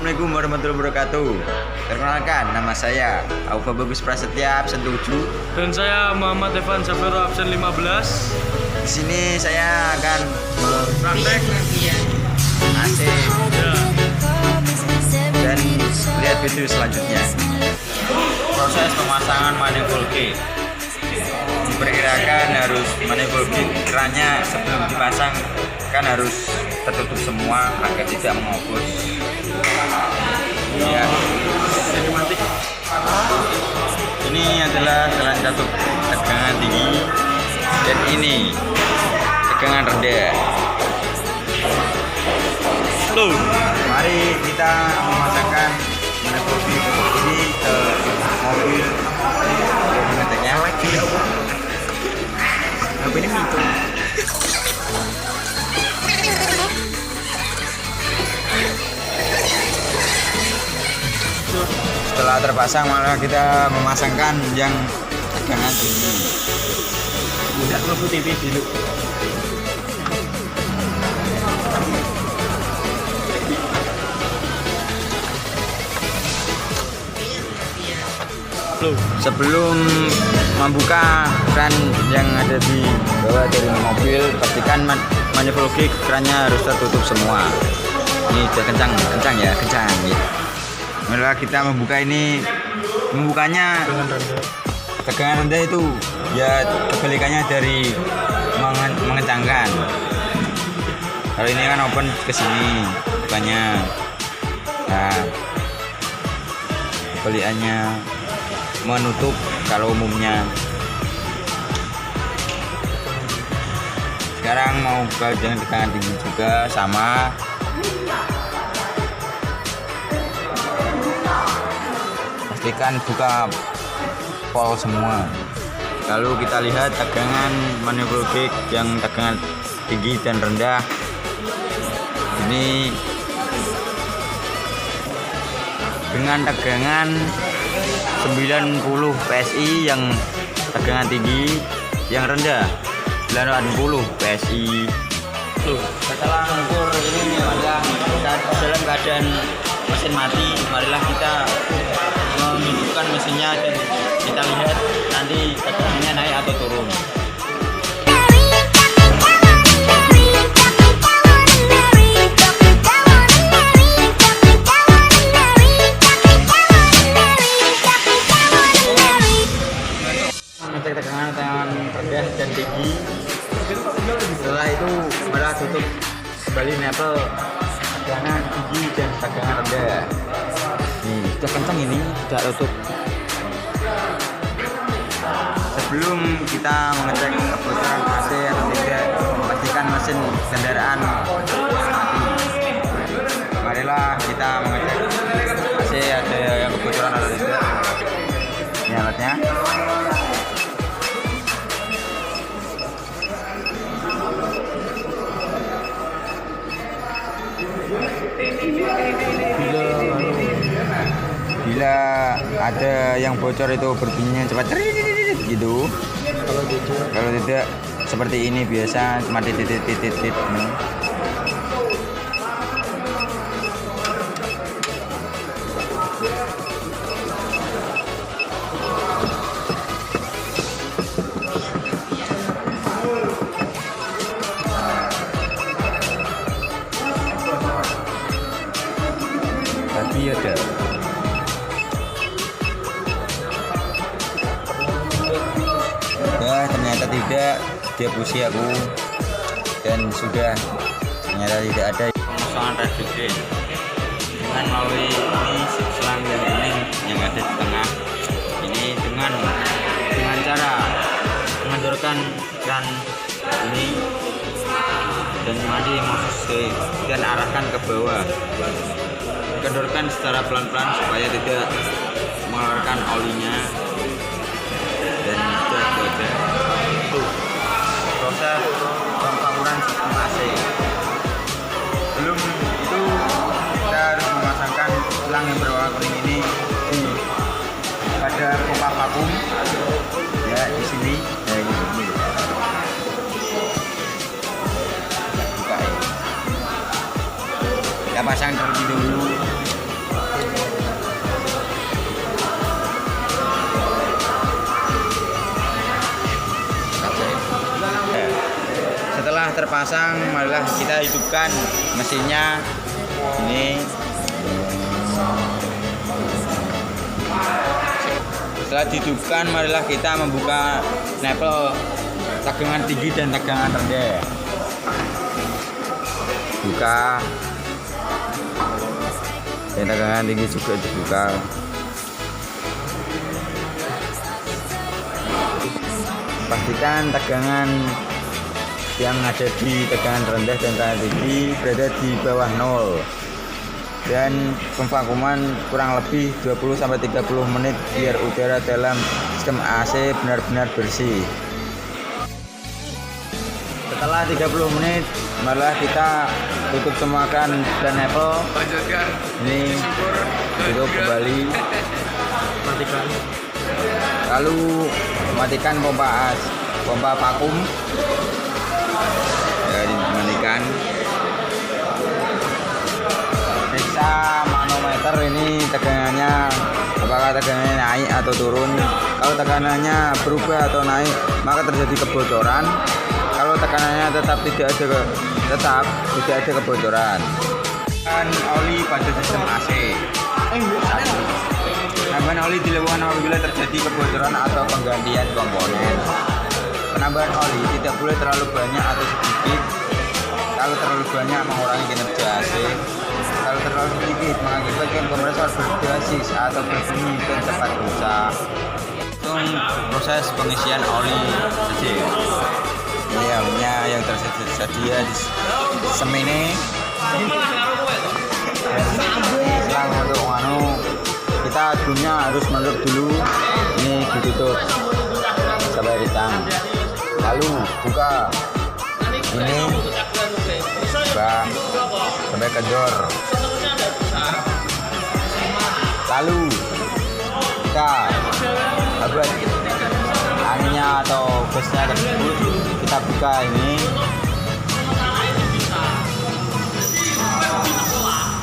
Assalamualaikum warahmatullahi wabarakatuh. Perkenalkan, nama saya Aufa Bagus Prasetya, absen 7. Dan saya Muhammad Evan Safero, absen 15. Di sini saya akan Praktek AC ya. dan lihat video selanjutnya. Proses pemasangan manifold gate. Diperkirakan harus manifold gate kerannya sebelum dipasang kan harus tertutup semua agar tidak mengopus. Ya. Ini adalah salah satu tegangan tinggi dan ini tegangan rendah. Mari kita memasangkan manifold gate ini ke mobil ngeceknya. Apa ini itu? Setelah terpasang, malah kita memasangkan yang tegangan tinggi. Udah ngebu TV dulu. Sebelum membuka keran yang ada di bawah dari mobil, pastikan manifold gate kerannya harus tertutup semua. Ini udah kencang ya. Malah kita membuka ini, membukanya tegangan rendah itu ya kebalikannya dari mengencangkan. Kalau ini kan open ke sini bukannya. Nah, kebalikannya menutup kalau umumnya. Sekarang mau buka dengan tegangan tinggi juga sama. Pastikan buka pol semua. Lalu kita lihat tegangan manifold gate yang tegangan tinggi dan rendah. Ini dengan tegangan 90 PSI yang tegangan tinggi, yang rendah 80 PSI. Setelah mengukur ini adalah dalam keadaan mesin mati, marilah kita menghidupkan mesinnya dan kita lihat nanti tegangannya naik atau turun. Ngecek tegangan rendah dan tinggi. Setelah itu malah tutup kembali nepel tegangan tinggi dan tegangan rendah. Nih, sudah kencang ini, sudah tutup. Sebelum kita mengecek kebocoran AC atau tidak, pastikan mesin kendaraan mati. Marilah kita mengecek AC ada yang kebocoran atau tidak. Ini alatnya. Bila ada yang bocor itu berbunyinya cepat gitu. Kalau tidak seperti ini biasa cuma titit. Tadi ada. Ya, ternyata tidak, dia pusi aku dan sudah ternyata tidak ada pemasangan refrigerant dengan melalui ini selang yang kuning yang ada di tengah ini dengan cara mengendorkan keran ini dan mari masuk dan arahkan ke bawah, kendorkan secara pelan-pelan supaya tidak mengeluarkan olinya. Dan itu aja proses pembangunan sistem AC. Belum itu kita harus memasangkan selang yang berwarna kuning ini pada pipa vakum ya di sini. Buka ya. Kita pasang terlebih dulu. terpasang, marilah kita hidupkan mesinnya. Ini setelah dihidupkan, marilah kita membuka nepel tegangan tinggi dan tegangan rendah. Buka, dan tegangan tinggi juga dibuka. Pastikan tegangan yang ada di tegangan rendah dan tegangan tinggi berada di bawah 0, dan pemvakuman kurang lebih 20-30 menit biar udara dalam sistem AC benar-benar bersih. Setelah 30 menit, marilah kita tutup semakan dan nepel. Ini tutup kembali, Matikan. lalu matikan pompa vakum. Ya, dimatikan. Periksa manometer ini tegangannya, apakah tegangannya naik atau turun. Kalau teganannya berubah atau naik, maka terjadi kebocoran. Kalau tekanannya tetap tidak ada kebocoran. Dan oli pada sistem AC. Penambahan oli dilakukan apabila terjadi kebocoran atau penggantian komponen. Penambahan oli tidak boleh terlalu banyak atau sedikit. Kalau terlalu banyak mengurangi kinerja AC. Kalau terlalu sedikit mengakibatkan kompresor berdesis atau berbunyi dan cepat rusak. Proses pengisian oli saja. Ini olinya yang tersedia di semene. Selang untuk kita aduknya harus menutup dulu. Ini ditutup sampai ritang. Lalu buka ini, buka sampai kendor. Lalu kita buat anginnya atau gasnya tersebut, kita buka ini.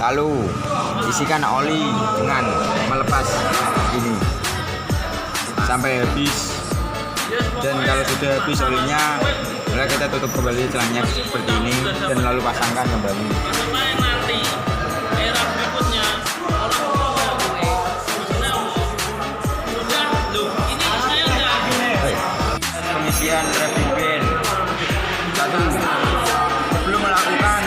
Lalu isikan oli dengan melepas ini sampai habis. Dan kalau sudah habis olinya, lalu kita tutup kembali celahnya seperti ini dan lalu pasangkan kembali. Pengisian refrigerant. 1. Sebelum melakukan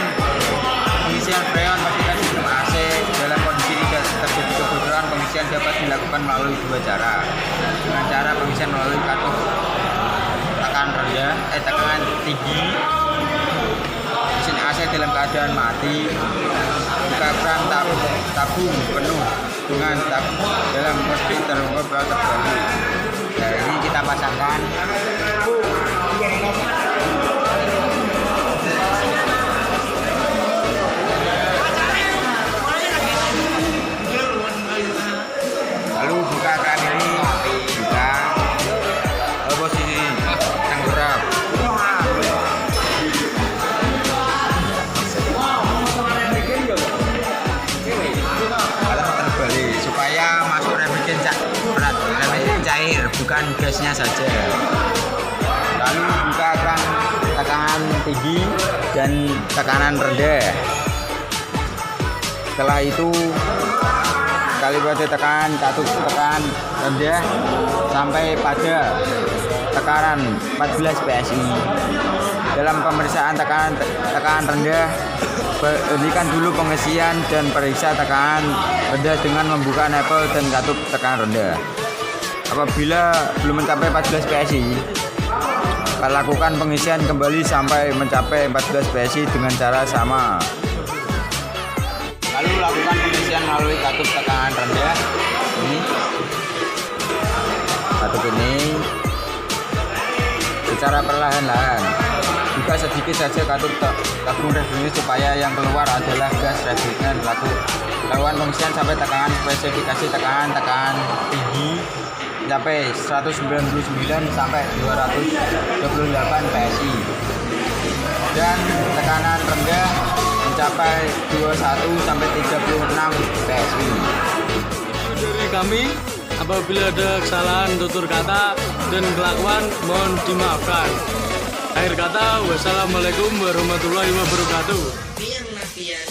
pengisian freon, pastikan sistem AC dalam kondisi tidak terjadi kebocoran. Pengisian dapat dilakukan melalui dua cara. Dengan cara pengisian melalui katup tekanan tinggi, mesin AC dalam keadaan mati. Buka keran tabung penuh dengan dalam posisi terbalik. Nah, ini kita pasangkan. Lalu buka keran ini, buka posisi tengkurap. Terbalik supaya masuk refrigerant cair, bukan gasnya saja. Lalu buka keran tekanan tinggi dan tekanan rendah. Setelah itu kalibrasi tekan rendah sampai pada tekanan 14 PSI. Dalam pemeriksaan tekanan rendah, hentikan dulu pengisian dan periksa tekanan rendah dengan membuka nepel dan katup tekanan rendah. Apabila belum mencapai 14 PSI, lakukan pengisian kembali sampai mencapai 14 PSI dengan cara sama. Lalu lakukan pengisian melalui katup tekanan rendah. Ini katup ini secara perlahan-lahan. Buka sedikit saja katup tabung refrigerant supaya yang keluar adalah gas refrigerant. Lakukan pengisian sampai tekanan spesifikasi tekanan tinggi mencapai 199 sampai 228 PSI dan tekanan rendah mencapai 21 sampai 36 PSI. Dari kami, apabila ada kesalahan tutur kata dan kelakuan, mohon dimaafkan. Akhir kata, wassalamualaikum warahmatullahi wabarakatuh. Biang Nafian